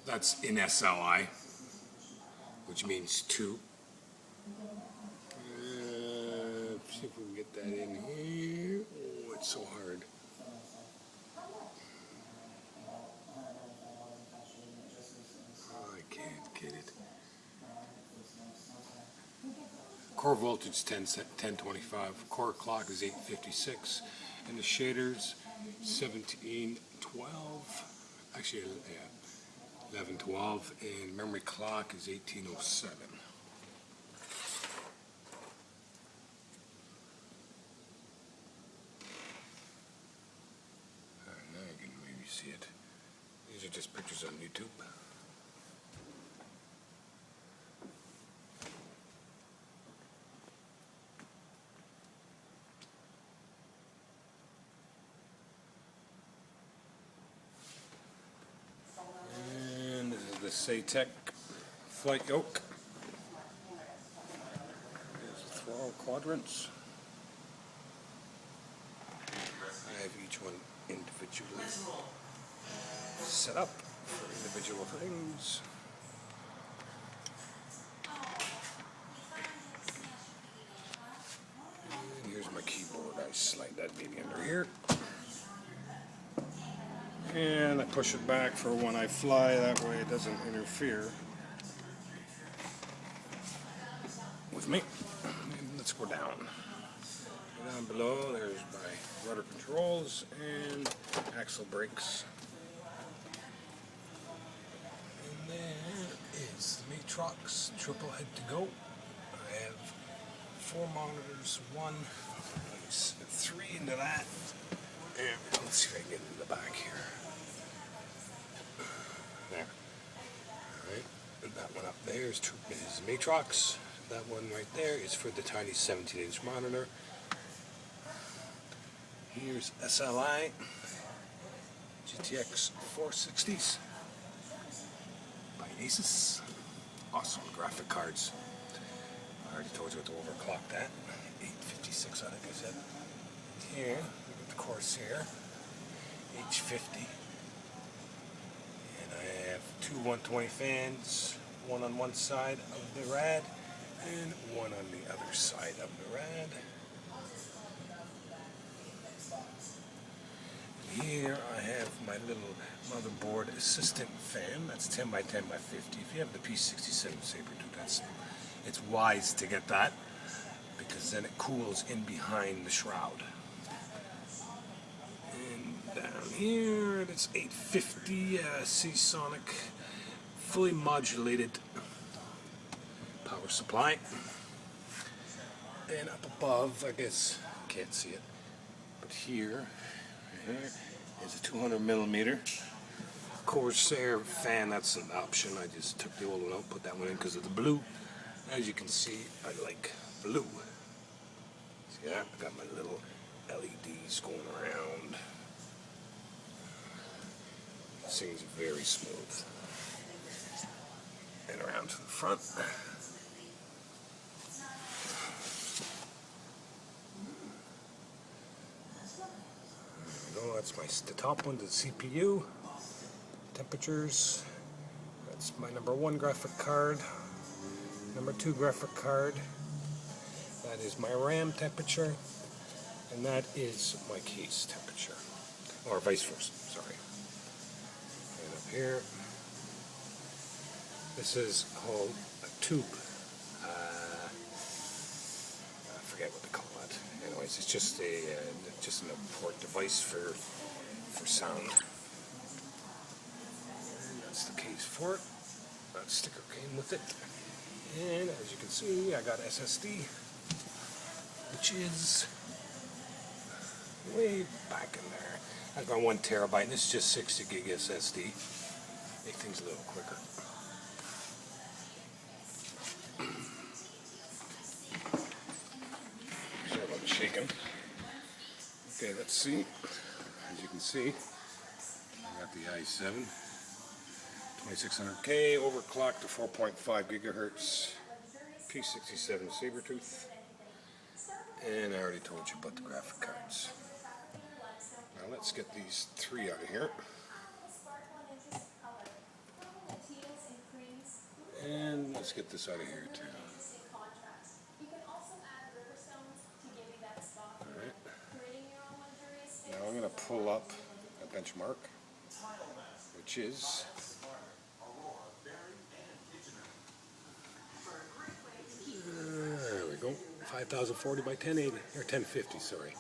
That's in SLI, which means 2. See if we can get that in here. Oh, it's so hard. Oh, I can't get it. Core voltage 1025. Core clock is 856. And the shaders 1712. Actually, yeah, 1112. And memory clock is 1807. Now you can maybe see it. These are just pictures on YouTube. The Satec flight yoke. There's the throttle quadrants. I have each one individually set up for individual things. And here's my keyboard. I slide that baby under here. And I push it back for when I fly, that way it doesn't interfere with me. And let's go down. Down below, there's my rudder controls and axle brakes. And there is the matrox triple head to go. I have 4 monitors, 3 into that. And let's see if I can get in the back here. There. Alright, and that one up there is matrox. That one right there is for the tiny 17-inch monitor. Here's SLI GTX 460s by Asus. Awesome graphic cards. I already told you what to overclock that. 856, I think I said. Here, we got the Corsair H50. And I have 2 120 fans, one on one side of the rad and one on the other side of the rad. Here I have my little motherboard assistant fan. That's 10 by 10 by 50. If you have the P67 sabertooth, it's wise to get that because then it cools in behind the shroud. And down here it's 850 seasonic, fully modulated power supply. And up above, I guess you can't see it, but here is a 200mm Corsair fan. That's an option. I just took the old one out, put that one in because of the blue. As you can see, I like blue. See that? I got my little LEDs going around. This thing's very smooth. And around to the front. That's the top one, the CPU. Temperatures. That's my number 1 graphic card. Number 2 graphic card. That is my RAM temperature. And that is my case temperature. Or vice versa, sorry. And up here, this is called a tube. I forget what they call it. Anyways, it's just an import device for sound. And that's the case for it. That sticker came with it. And as you can see, I got SSD, which is way back in there. I've got 1 terabyte, and this is just 60 gig SSD. Make things a little quicker. Sorry about the shaking. Okay, let's see. As you can see, I got the i7 2600K overclocked to 4.5 gigahertz, P67 sabertooth, and I already told you about the graphic cards. Now let's get these 3 out of here. let's get this out of here too. Alright. Now I'm going to pull up a benchmark, which is there we go, 5040 by 1080, or 1050, sorry.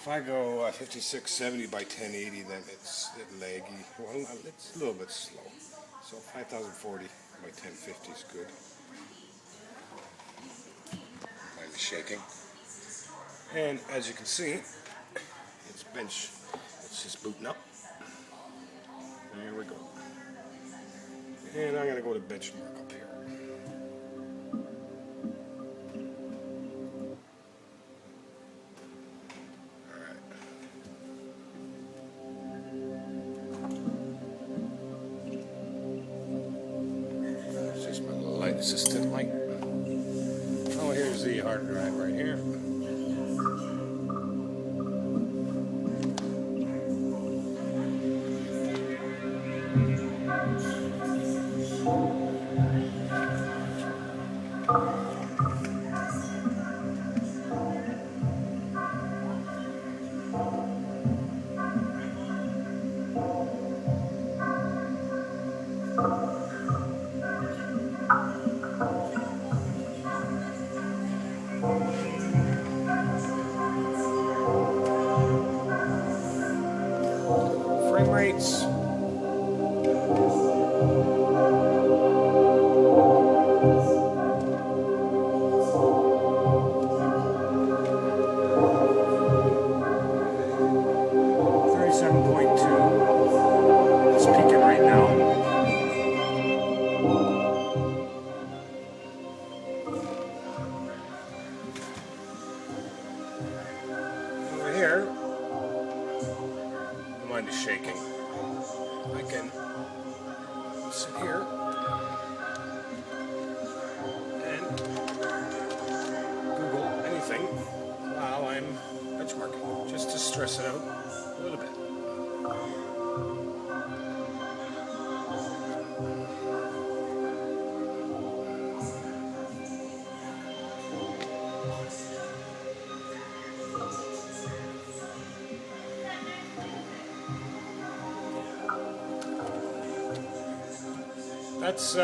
If I go 5670 by 1080, then it's laggy. Well, it's a little bit slow. So 5040 by 1050 is good. Kind of shaking. And as you can see, it's just booting up. There we go. And I'm going to go to benchmark up here. Assistant light. Oh, here's the hard drive right here. Frame rates. It's peaking right now. Over here, mine is shaking. I can sit here and Google anything while I'm benchmarking, just to stress it out a little bit. That's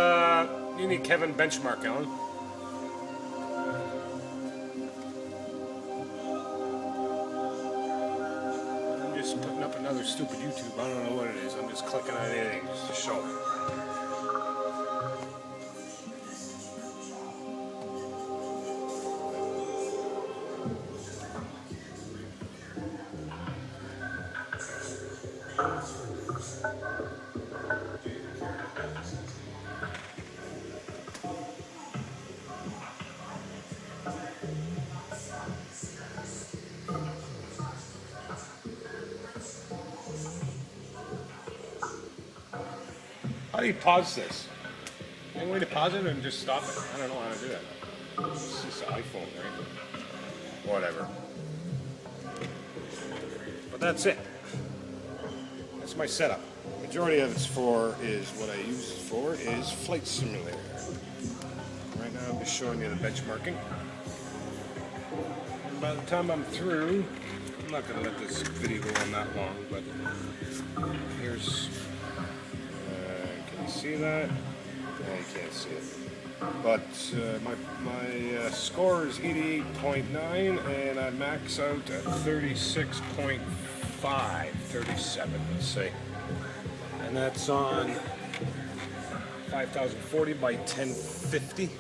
unique Kevin benchmark, Alan. I'm just putting up another stupid YouTube. I don't know what it is. I'm just clicking on anything just to show it. How do you pause this? Any way to pause it and just stop it? I don't know how to do that. It's just an iPhone, right? Whatever. But that's it. That's my setup. Majority of it's for is what I use it for is flight simulator. Right now I'm just showing you the benchmarking. And by the time I'm through, I'm not going to let this video go on that long, but here's, can you see that? No, you can't see it. But my score is 88.9 and I max out at 36.5, 37 let's say. And that's on 5040 by 1050.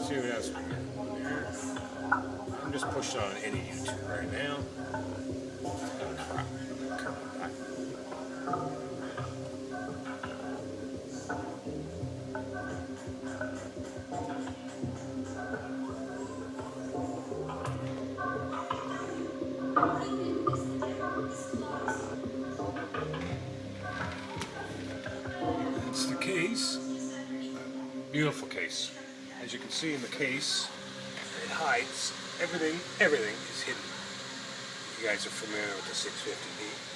See what else we got. I'm just pushing on any YouTube right now. Oh, crap. Come on back. That's the case. Beautiful case. As you can see in the case, it hides everything. Everything is hidden. You guys are familiar with the 650D.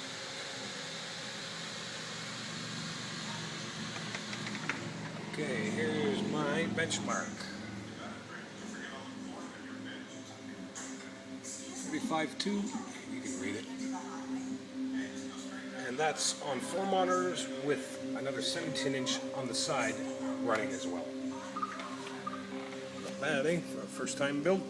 Okay, here's my benchmark. 35.2, you can read it. And that's on 4 monitors with another 17-inch on the side running as well. Not bad, eh? For a first time build.